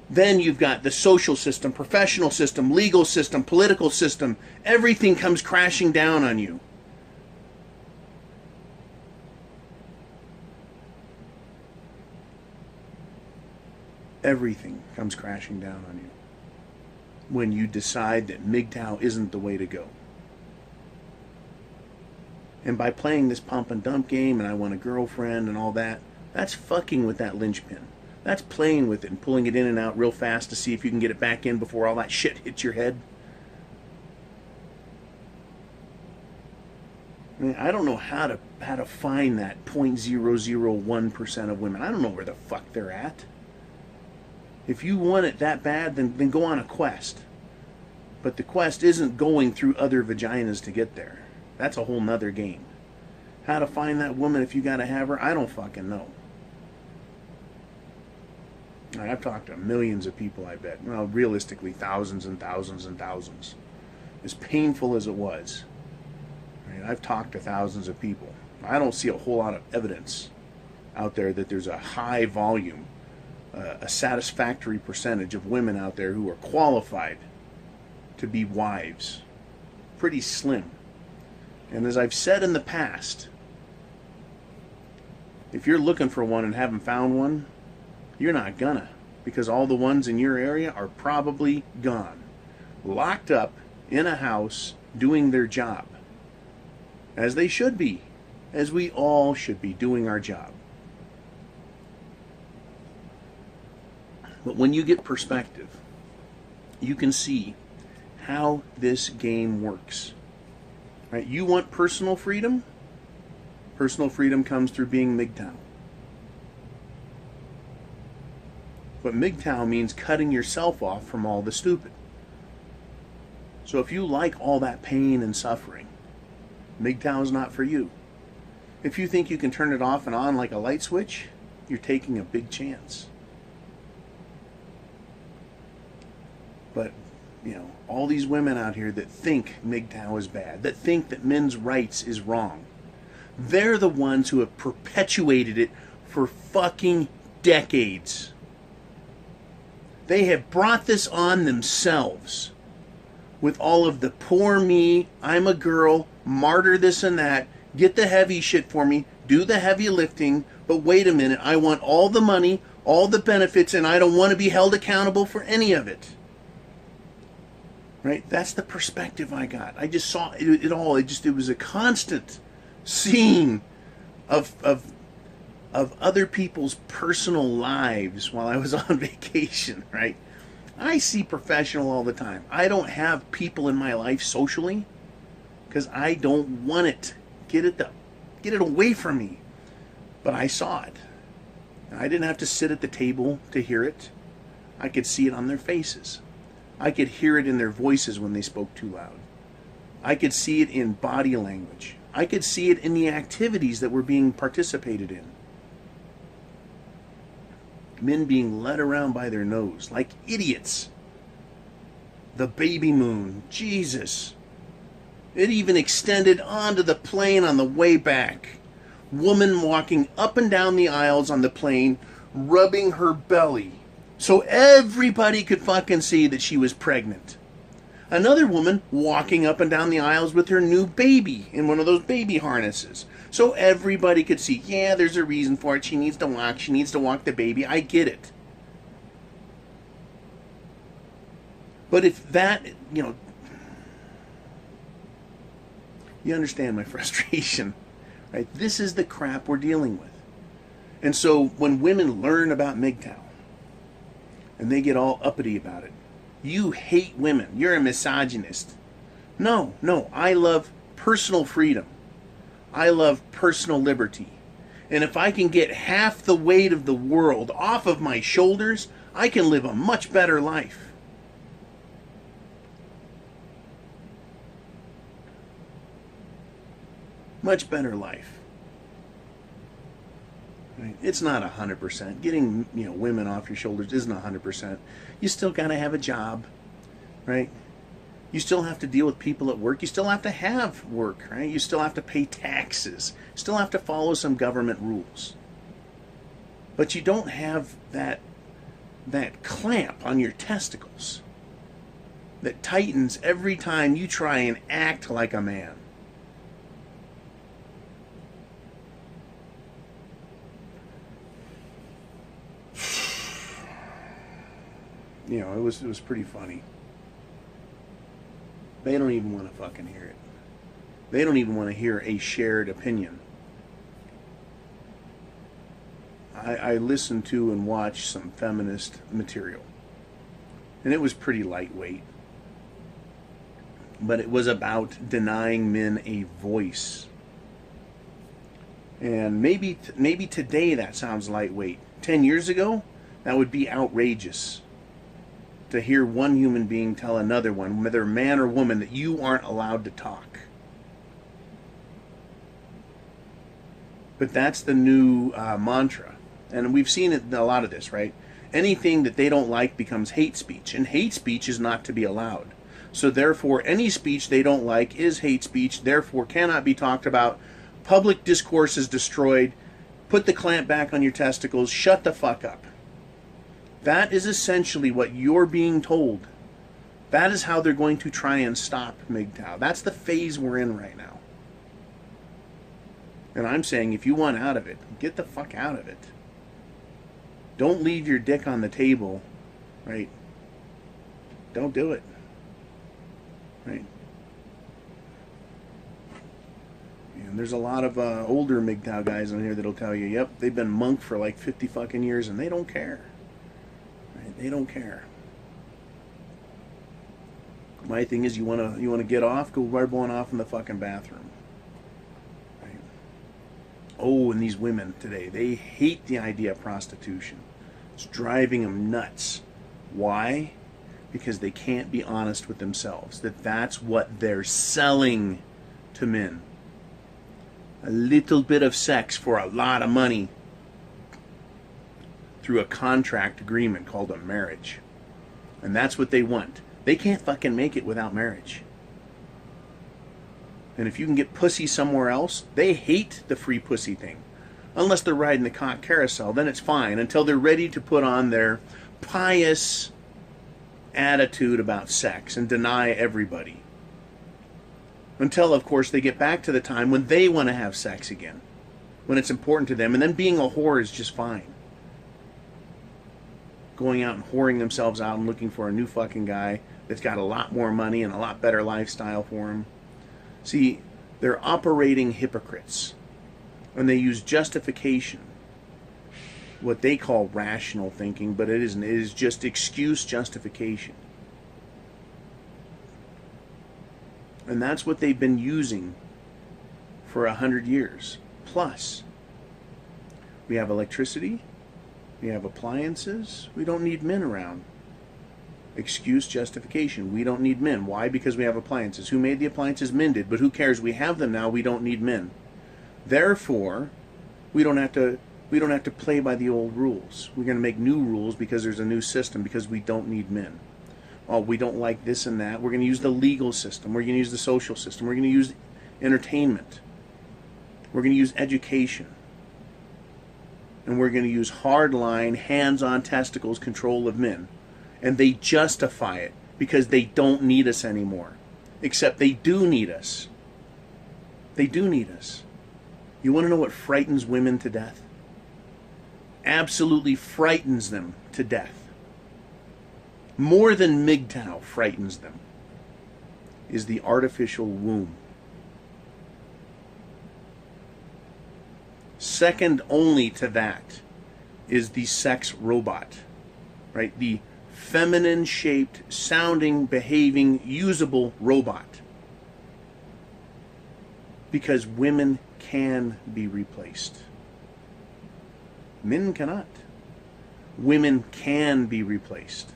Then you've got the social system, professional system, legal system, political system. Everything comes crashing down on you. Everything comes crashing down on you when you decide that Mgtow isn't the way to go. And by playing this pump and dump game and I want a girlfriend and all that, that's fucking with that linchpin. That's playing with it and pulling it in and out real fast to see if you can get it back in before all that shit hits your head. I mean, I don't know how to find that 0.001% of women. I don't know where the fuck they're at. If you want it that bad, then go on a quest. But the quest isn't going through other vaginas to get there. That's a whole nother game. How to find that woman if you gotta have her, I don't fucking know. I've talked to millions of people, I bet. Well, realistically, thousands and thousands and thousands. As painful as it was, right, I've talked to thousands of people. I don't see a whole lot of evidence out there that there's a high volume, a satisfactory percentage of women out there who are qualified to be wives. Pretty slim. And as I've said in the past, if you're looking for one and haven't found one, you're not gonna, because all the ones in your area are probably gone, locked up in a house doing their job, as they should be, as we all should be doing our job. But when you get perspective, you can see how this game works. Right? You want personal freedom? Personal freedom comes through being Mgtow. But Mgtow means cutting yourself off from all the stupid. So if you like all that pain and suffering, Mgtow is not for you. If you think you can turn it off and on like a light switch, you're taking a big chance. But, all these women out here that think Mgtow is bad, that think that men's rights is wrong, they're the ones who have perpetuated it for fucking decades. They have brought this on themselves with all of the poor me, I'm a girl, martyr this and that, get the heavy shit for me, do the heavy lifting, but wait a minute, I want all the money, all the benefits, and I don't want to be held accountable for any of it. Right? That's the perspective I got. I just saw it all. It was a constant scene of other people's personal lives while I was on vacation, right? I see professional all the time. I don't have people in my life socially because I don't want it. Get it away from me. But I saw it. I didn't have to sit at the table to hear it. I could see it on their faces. I could hear it in their voices when they spoke too loud. I could see it in body language. I could see it in the activities that were being participated in. Men being led around by their nose like idiots. The baby moon. Jesus. It even extended onto the plane on the way back. Woman walking up and down the aisles on the plane, rubbing her belly so everybody could fucking see that she was pregnant. Another woman walking up and down the aisles with her new baby in one of those baby harnesses so everybody could see, yeah, there's a reason for it. She needs to walk the baby. I get it. But if that, you understand my frustration, right? This is the crap we're dealing with. And so when women learn about Mgtow and they get all uppity about it, you hate women. You're a misogynist. No, I love personal freedom. I love personal liberty. And if I can get half the weight of the world off of my shoulders, I can live a much better life. Much better life. Right? It's not 100%. Getting women off your shoulders isn't 100%. You still got to have a job, right? You still have to deal with people at work. You still have to have work, right? You still have to pay taxes. You still have to follow some government rules. But you don't have that that clamp on your testicles that tightens every time you try and act like a man. You know, it was pretty funny. They don't even want to fucking hear it. They don't even want to hear a shared opinion. I listened to and watched some feminist material, and it was pretty lightweight. But it was about denying men a voice. And maybe today that sounds lightweight. 10 years ago, that would be outrageous. To hear one human being tell another one, whether man or woman, that you aren't allowed to talk. But that's the new mantra. And we've seen it in a lot of this, right? Anything that they don't like becomes hate speech. And hate speech is not to be allowed. So therefore, any speech they don't like is hate speech, therefore cannot be talked about. Public discourse is destroyed. Put the clamp back on your testicles. Shut the fuck up. That is essentially what you're being told. That is how they're going to try and stop Mgtow. That's the phase we're in right now. And I'm saying, if you want out of it, get the fuck out of it. Don't leave your dick on the table, right? Don't do it. Right? And there's a lot of older Mgtow guys in here that'll tell you, yep, they've been monk for like 50 fucking years and they don't care. Right? They don't care. My thing is, you wanna get off, go right off in the fucking bathroom. Right? Oh, and these women today, they hate the idea of prostitution. It's driving them nuts. Why? Because they can't be honest with themselves. That's what they're selling to men. A little bit of sex for a lot of money through a contract agreement called a marriage. And that's what they want. They can't fucking make it without marriage. And if you can get pussy somewhere else, they hate the free pussy thing. Unless they're riding the cock carousel, then it's fine until they're ready to put on their pious attitude about sex and deny everybody. Until, of course, they get back to the time when they want to have sex again, when it's important to them, and then being a whore is just fine. Going out and whoring themselves out and looking for a new fucking guy that's got a lot more money and a lot better lifestyle for them. See, they're operating hypocrites, and they use justification, what they call rational thinking, but it isn't. It is just excuse justification. And that's what they've been using for 100 years. Plus, we have electricity, we have appliances, we don't need men around. Excuse justification. We don't need men. Why? Because we have appliances. Who made the appliances? Men did. But who cares? We have them now. We don't need men. Therefore, we don't have to play by the old rules. We're going to make new rules because there's a new system, because we don't need men. Oh, we don't like this and that. We're going to use the legal system. We're going to use the social system. We're going to use entertainment. We're going to use education. And we're going to use hardline, hands-on testicles control of men. And they justify it because they don't need us anymore. Except they do need us. They do need us. You want to know what frightens women to death? Absolutely frightens them to death. More than Mgtow frightens them is the artificial womb. Second only to that is the sex robot, right? The feminine-shaped, sounding, behaving, usable robot. Because women can be replaced. Men cannot. Women can be replaced.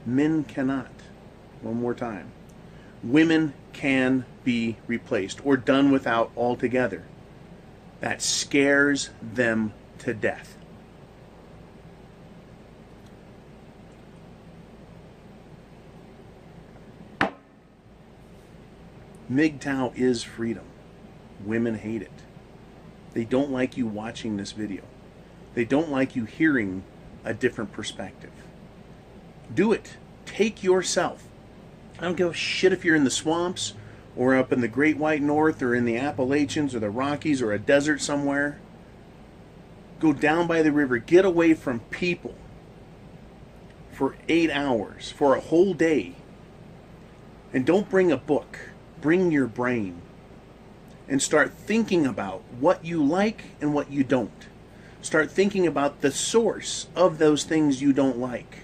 Men cannot. One more time. Women can be replaced or done without altogether. That scares them to death. Mgtow is freedom. Women hate it. They don't like you watching this video. They don't like you hearing a different perspective. Do it. Take yourself. I don't give a shit if you're in the swamps or up in the Great White North or in the Appalachians or the Rockies or a desert somewhere. Go down by the river. Get away from people for 8 hours, for a whole day. And don't bring a book. Bring your brain. And start thinking about what you like and what you don't. Start thinking about the source of those things you don't like.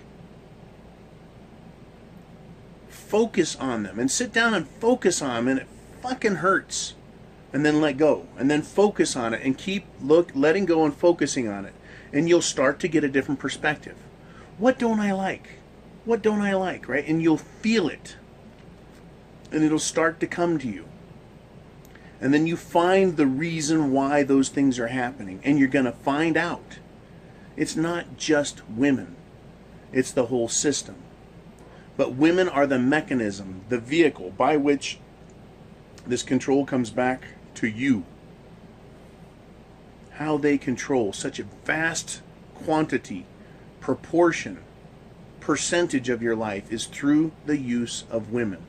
Focus on them and sit down and focus on them, and it fucking hurts. And then let go, and then focus on it and keep letting go and focusing on it, and you'll start to get a different perspective. What don't I like? What don't I like, right? And you'll feel it, and it'll start to come to you. And then you find the reason why those things are happening, and you're going to find out it's not just women, it's the whole system. But women are the mechanism, the vehicle by which this control comes back to you. How they control such a vast quantity, proportion, percentage of your life is through the use of women.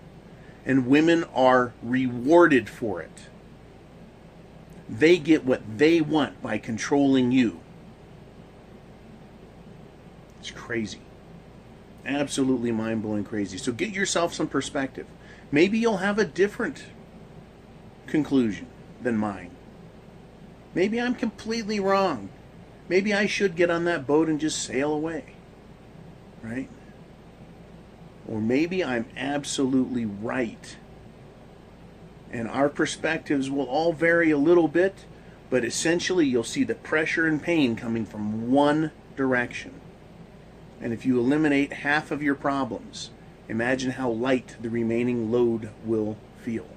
And women are rewarded for it. They get what they want by controlling you. It's crazy. Absolutely mind-blowing crazy. So get yourself some perspective. Maybe you'll have a different conclusion than mine. Maybe I'm completely wrong. Maybe I should get on that boat and just sail away. Right? Or maybe I'm absolutely right. And our perspectives will all vary a little bit, but essentially you'll see the pressure and pain coming from one direction. And if you eliminate half of your problems, imagine how light the remaining load will feel.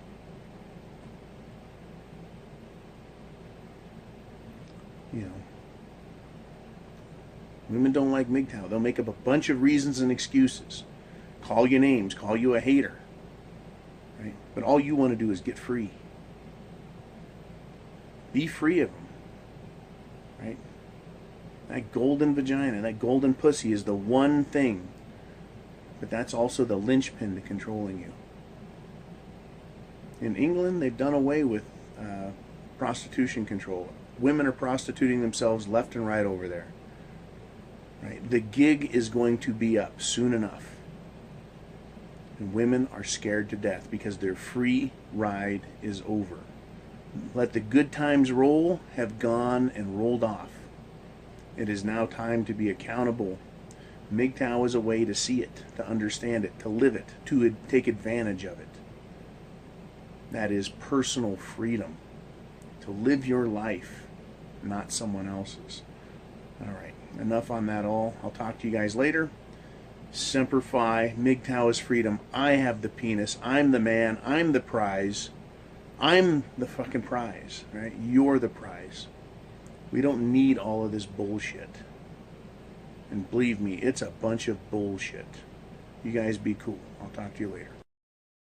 You know, women don't like Mgtow. They'll make up a bunch of reasons and excuses. Call you names, call you a hater. Right? But all you want to do is get free. Be free of them. Right? That golden vagina, that golden pussy is the one thing. But that's also the linchpin to controlling you. In England, they've done away with prostitution control. Women are prostituting themselves left and right over there. Right? The gig is going to be up soon enough. And women are scared to death because their free ride is over. Let the good times roll have gone and rolled off. It is now time to be accountable. Mgtow is a way to see it, to understand it, to live it, to take advantage of it. That is personal freedom. To live your life, not someone else's. All right, enough on that all. I'll talk to you guys later. Semper Fi. Mgtow is freedom. I have the penis. I'm the man. I'm the prize. I'm the fucking prize, right? You're the prize. We don't need all of this bullshit. And believe me, it's a bunch of bullshit. You guys be cool. I'll talk to you later.